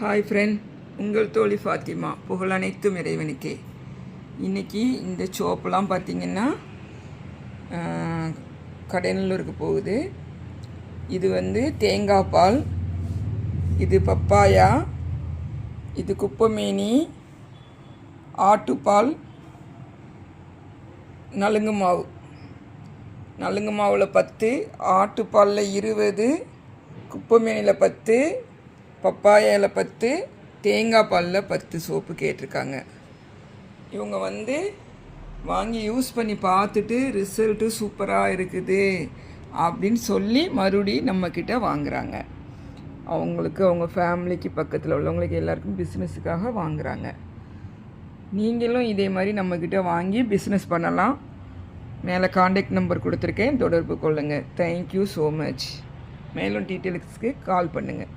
Hi friend, உங்கள் தோழி ஃபாத்திமா. புகழ் அனைத்தும் இறைவனுக்கே. இன்றைக்கி இந்த சோப்பெலாம் பார்த்திங்கன்னா கடலூருக்கு போகுது. இது தேங்காய் பால், இது பப்பாயா, இது குப்பைமேனி, ஆட்டுப்பால், நலுங்கு மாவு. நலுங்கு மாவில் 10, ஆட்டுப்பாலில் 20, குப்பைமேனியில் 10, பப்பாயாவில் 10, தேங்காய் பாலில் 10 சோப்பு கேட்டிருக்காங்க. இவங்க வாங்கி யூஸ் பண்ணி பார்த்துட்டு ரிசல்ட்டு சூப்பராக இருக்குது அப்படின்னு சொல்லி மறுபடியும் நம்மக்கிட்ட வாங்குகிறாங்க. அவங்களுக்கு, அவங்க ஃபேமிலிக்கு, பக்கத்தில் உள்ளவங்களுக்கு எல்லாருக்கும் பிஸ்னஸுக்காக வாங்குகிறாங்க. நீங்களும் இதே மாதிரி நம்மக்கிட்ட வாங்கி பிஸ்னஸ் பண்ணலாம். மேலே காண்டாக்ட் நம்பர் கொடுத்துருக்கேன், தொடர்பு கொள்ளுங்கள். Thank you so much. மேலும் டீட்டெயில்ஸ்க்கு கால் பண்ணுங்கள்.